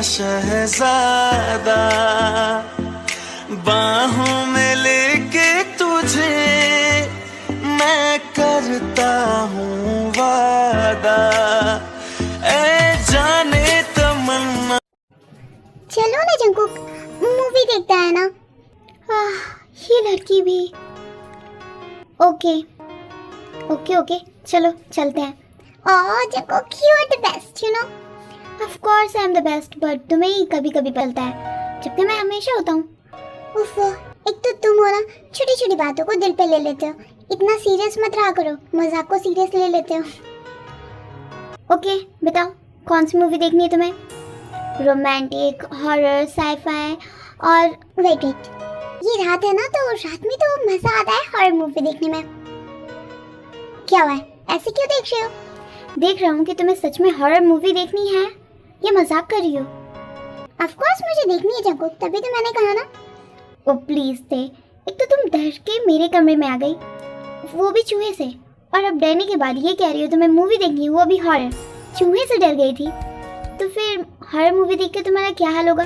शहजादा, बाहों में लेके तुझे मैं करता हूँ वादा, ऐ जाने तमन्ना। चलो ना जंकुक, मूवी देखता है ना। ये लड़की भी। ओके ओके ओके, चलो चलते हैं। Jungkook, you are the best, you know. Of course I am the best, but तुम्हें ही कभी कभी पलता है, जबकि मैं हमेशा होता हूँ। उफ, एक तो तुम हो ना, छोटी छोटी बातों को दिल पे ले लेते हो। इतना सीरियस मत रहा करो, मजाक को सीरियस ले लेते हो। ओके बताओ, कौन सी मूवी देखनी है तुम्हें? रोमांटिक, हॉरर, साईफाई और वेट, ये रात है ना, तो रात में तो मजा आता है हॉरर मूवी देखने में। क्या हुआ है, ऐसे क्यों देख रहे हो? देख रहा हूँ कि तुम्हें सच में हॉरर मूवी देखनी है या मजाक कर रही हो? ऑफ कोर्स मुझे देखनी है जंकुक, तभी तो मैंने कहा ना। ओ प्लीज थे, एक तो तुम डर के मेरे कमरे में आ गई, वो भी चूहे से, और अब डरने के बाद ये कह रही हो तुम्हें मूवी देखनी है, वो भी हॉरर। चूहे से डर गई थी तो फिर हॉरर मूवी देख के तुम्हारा क्या हाल होगा?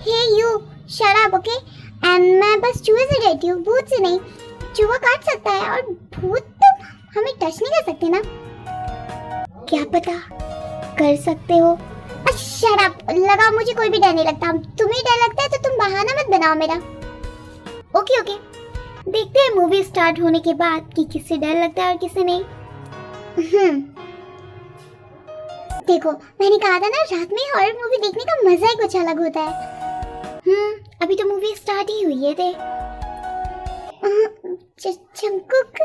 Hey you, shut up, okay? And मैं बस चूहे से डरती हूँ, भूत से नहीं। चूहा काट सकता है और भूत तो हमें टच नहीं कर सकते ना। क्या पता कर सकते हो। शट अप, लगा मुझे कोई भी डर नहीं लगता। तुम्हें डर लगता है तो तुम बहाना मत बनाओ मेरा। ओके ओके, देखते हैं मूवी स्टार्ट होने के बाद कि किससे डर लगता है और किससे नहीं। देखो, मैंने कहा था ना, रात में हॉरर मूवी देखने का मजा ही कुछ अलग होता है। अभी तो मूवी स्टार्ट ही हुई है। Jungkook,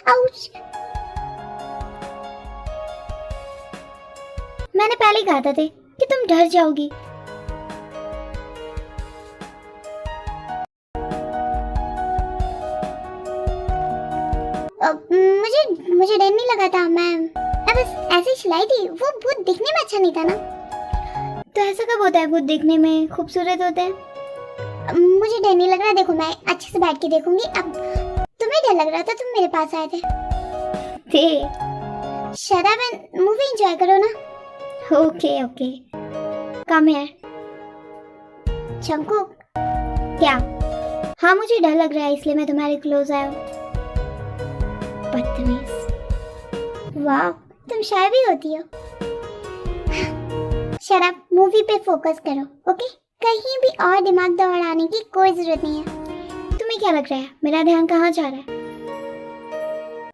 ouch. मैंने पहले कहा था कि तुम डर जाओगी। मुझे डर नहीं लगा था, मैं बस ऐसे ही चलाई थी। वो भूत दिखने में अच्छा नहीं था ना। तो ऐसा कब होता है, भूत दिखने में खूबसूरत होते हैं? मुझे डर नहीं लग रहा। देखो, मैं अच्छे से बैठ के देखूंगी। अब तुम्हें डर लग रहा था, तुम मेरे पास आए थे। Shut up and movie enjoy करो ना। Okay okay, come here. Jungkook, क्या? हाँ, मुझे डर लग रहा है, इसलिए मैं तुम्हारे क्लोज आया हूँ। बदतमीज। वाह, तुम शाय भी होती हो। शट अप, मूवी पे फोकस करो, ओके? कहीं भी और दिमाग दौड़ाने की कोई जरूरत नहीं है। तुम्हें क्या लग रहा है, मेरा ध्यान कहाँ जा रहा है?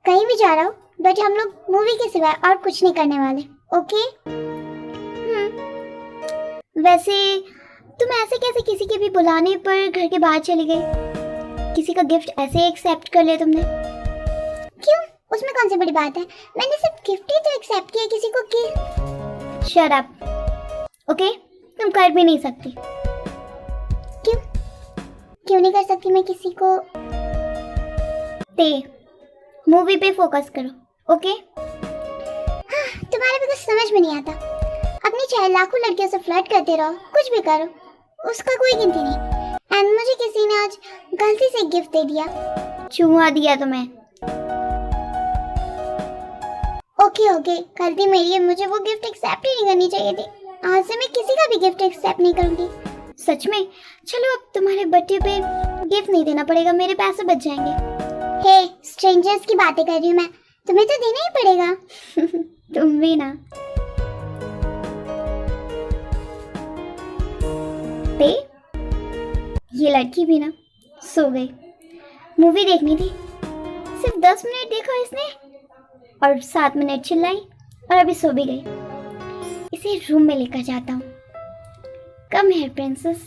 कहीं भी जा रहा हो, बट हम लोग मूवी के सिवाय और कुछ नहीं करने वाले, ओके? वैसे तुम ऐसे कैसे किसी के भी बुलाने पर घर के बाहर चली गई? किसी का गिफ्ट ऐसे एक्सेप्ट कर लिया तुमने? क्यों, उसमें कौन सी बड़ी बात है? मैंने सिर्फ गिफ्ट ही तो एक्सेप्ट किया किसी को कि। Shut up, okay? तुम कर भी नहीं सकती। क्यों नहीं कर सकती मैं किसी को? मूवी पे फोकस करो, ओके? तुम्हारे भी कुछ समझ में नहीं आता। अपनी चाहे लाखों लड़कियों से फ्लर्ट करते रहो, कुछ भी करो, उसका कोई गिनती नहीं। एंड मुझे किसी ने आज गलती से गिफ्ट दे दिया। चूहा दिया तुम्हें? ओके, गलती मेरी है, मुझे वो गिफ्ट एक्सेप्ट ही नहीं करनी चाहिए थी। आज से मैं किसी का भी गिफ्ट एक्सेप्ट नहीं करूंगी। सच में? चलो, अब तुम्हारे बर्थडे पे गिफ्ट नहीं देना पड़ेगा, मेरे पैसे बच जाएंगे। हे, स्ट्रेंजर्स की बातें कर रही हूँ मैं, तुम्हें तो देना ही पड़ेगा। तुम भी ना। ये लड़की भी ना सो गई। मूवी देखनी थी, सिर्फ 10 मिनट देखा इसने और 7 मिनट चिल्लाई और अभी सो भी गई। इसे रूम में लेकर जाता हूँ। Come here princess.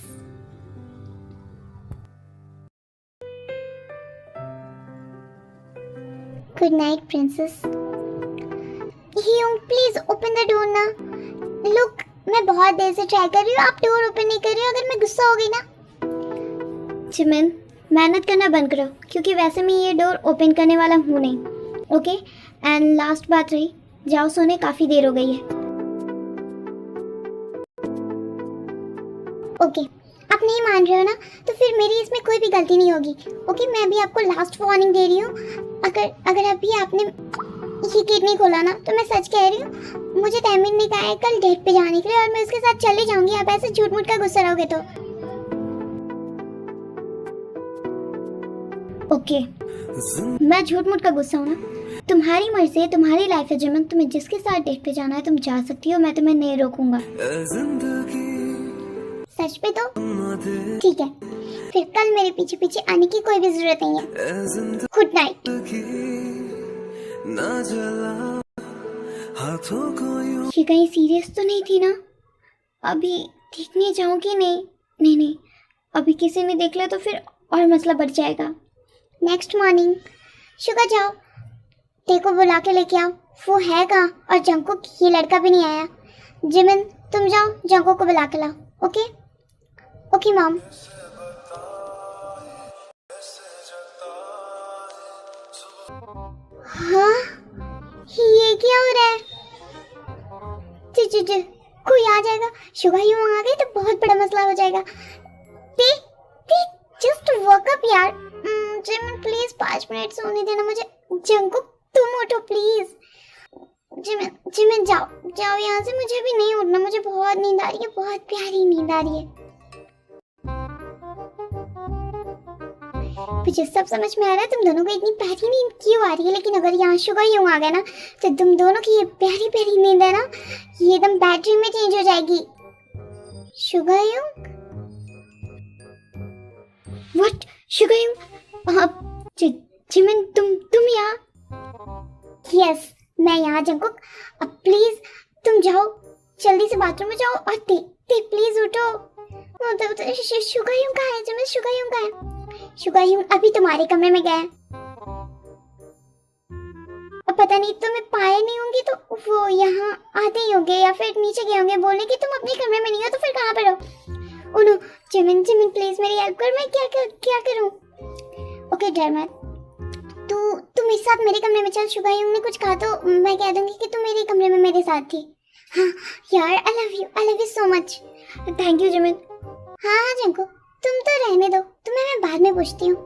Good night princess. Please open the door ना। लुक, मैं बहुत देर से ट्राई कर रही हूँ, आप डोर ओपन नहीं कर रही हो। अगर मैं गुस्सा हो गई ना। चिमिन, मेहनत करना बंद करो, क्योंकि वैसे मैं ये डोर ओपन करने वाला हूँ नहीं, ओके? एंड लास्ट बात रही, जाओ सोने, काफी देर हो गई है। ओके, आप नहीं मान रहे हो ना, तो फिर मेरी इसमें कोई भी गलती नहीं होगी, ओके? मैं भी आपको लास्ट वार्निंग दे रही हूँ। अगर अभी आपने ये गेट नहीं खोला ना तो मैं सच कह रही हूँ, मुझे तैमीर ने कहा है कल डेट पे जाने के लिए और मैं उसके साथ चली जाऊंगी। आप ऐसे झूठ मूठ का गुस्सा रहोगे तो ओके। मैं झूठ मूठ का गुस्सा हूँ ना, तुम्हारी मर्जी है, तुम्हारी लाइफ है जिमन, तुम्हें जिसके साथ डेट पे जाना है तुम जा सकती हो, मैं तुम्हें नहीं रोकूंगा। सच पे तो ठीक है, फिर कल मेरे पीछे पीछे आने की कोई भी जरूरत नहीं है। Good night. ये कहीं सीरियस तो नहीं थी ना? अभी देखने जाऊंगी? नहीं नहीं, अभी किसी ने देख लिया तो फिर और मसला बढ़ जाएगा। नेक्स्ट मॉर्निंग, शुगर जाओ देखो बुला के लेके आओ, वो है कहाँ? और जंकुक ये लड़का भी नहीं आया। जिमिन तुम जाओ जंकुक को बुला के लाओ। Okay okay mom. हाँ ये क्या हो रहा है? जी कोई आ जाएगा, शुगर यूं आ गई तो बहुत बड़ा मसला हो जाएगा। ते जस्ट वक अप यार। जिमिन प्लीज 5 मिनट सोने देना मुझे। जंकुक तुम उठो प्लीज। जिमिन जाओ यहाँ से, मुझे भी नहीं उठना, मुझे बहुत नींद आ रही है, बहुत प्यारी नींद आ रही है। मुझे सब समझ में आ रहा है तुम दोनों को इतनी प्यारी नींद क्यों आ रही है, लेकिन अगर यहाँ शुगर यूं आ गया ना तो तुम दोनों की ये प्यारी प्यारी नींद है ना, ये एकदम बैटरी में चेंज हो जाएगी। शुगर यूं व्हाट? शुगर यूं जिमिन तुम यहाँ? यस मैं यहाँ जंकुक। अब प्लीज तुम जाओ, जल्दी से बाथरूम में जाओ और ते प्लीज उठो। शुगर यूं कहाँ है? जिमिन शुगर यूं कहाँ है? शुगर यूं अभी तुम्हारे कमरे में गया। अब पता नहीं तुम्हें पाए नहीं होंगे तो वो यहाँ आते ही होंगे या फिर नीचे गए होंगे बोलने कि तुम अपने कमरे में नहीं हो, तो फिर कहाँ पर हो? ओह नो जिमिन प्लीज मेरी हेल्प कर, मैं क्या करूँ? ओके डर मत, तू मेरे साथ मेरे कमरे में चल। शुगर यूं ने कुछ कहा तो मैं कह दूंगी कि तुम मेरे कमरे में मेरे साथ थी। हाँ यार I love you so much. Thank you Jimin. हाँ जंकुक तुम तो रहने दो, तुम्हें मैं बाद में पूछती हूँ।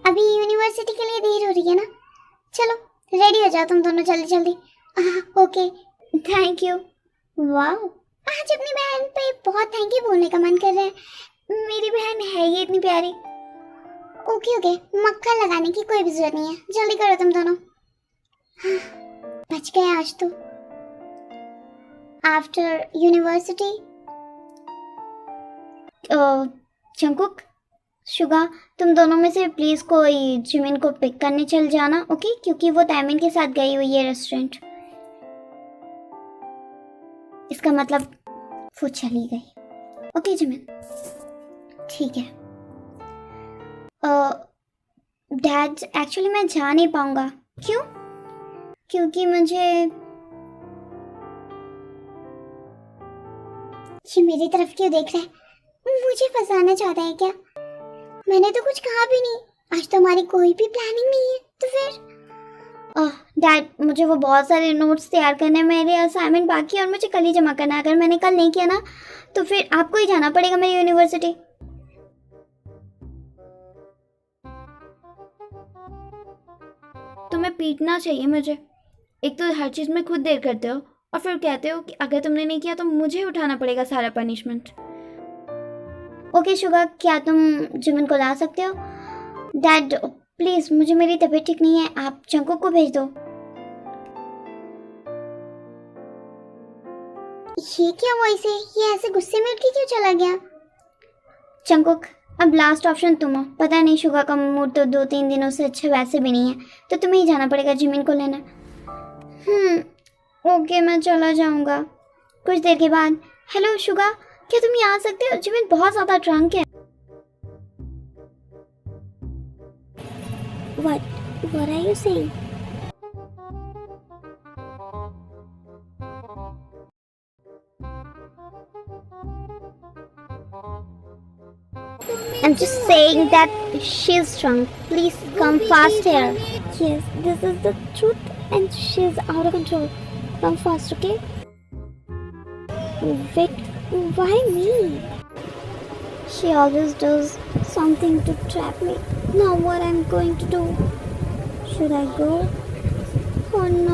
अभी यूनिवर्सिटी के लिए देर हो रही है ना, चलो रेडी हो जाओ तुम दोनों जल्दी। Okay thank you. वाह आज अपनी बहन पे बहुत थैंक यू बोलने का मन कर रहा है, मेरी बहन है ये इतनी प्यारी। ओके मक्खन लगाने की कोई भी जरूरत नहीं है, जल्दी करो तुम दोनों। बच गए आज तो। आफ्टर यूनिवर्सिटी जंकुक शुगा तुम दोनों में से प्लीज कोई जिमिन को पिक करने चल जाना। ओके क्योंकि वो तैमिन के साथ गई हुई है रेस्टोरेंट। इसका मतलब वो चली गई। ओके जिमिन ठीक है। डैड एक्चुअली मैं जा नहीं पाऊंगा। क्यों? क्योंकि ये मेरी तरफ क्यों देख रहा है? मुझे फंसाना चाहता है क्या? मैंने तो कुछ कहा भी नहीं, आज तो हमारी कोई भी प्लानिंग नहीं है। तो फिर डैड मुझे वो बहुत सारे नोट्स तैयार करने हैं, मेरे असाइनमेंट बाकी है और मुझे कल ही जमा करना है। अगर मैंने कल नहीं किया ना तो फिर आपको ही जाना पड़ेगा मेरी यूनिवर्सिटी। तुम्हें पीटना चाहिए मुझे। एक तो हर चीज़ में खुद देर करते हो और फिर कहते हो कि अगर तुमने नहीं किया तो मुझे उठाना पड़ेगा सारा पनिशमेंट। ओके शुगा क्या तुम जिमिन को ला सकते हो? डैड प्लीज मुझे मेरी तबीयत ठीक नहीं है, आप जंकुक को भेज दो। ये क्या हुआ इसे? ये ऐसे गुस्से में उठ के क्यों चला गया? जंकुक अब लास्ट ऑप्शन तुम हो। पता नहीं शुगा का मूड तो 2-3 दिनों से अच्छा वैसे भी नहीं है, तो तुम्हें ही जाना पड़ेगा जिमिन को लेना। ओके मैं चला जाऊंगा। कुछ देर के बाद हेलो शुगा क्या तुम यहाँ आ सकते हो? जिमिन बहुत ज्यादा ड्रंक है। What are you saying? I'm just saying that she's drunk. Please come fast here. Yes, this is the truth and she's out of control. Come fast, okay? Wait, why me? She always does something to trap me. Now what I'm going to do? Should I go or not?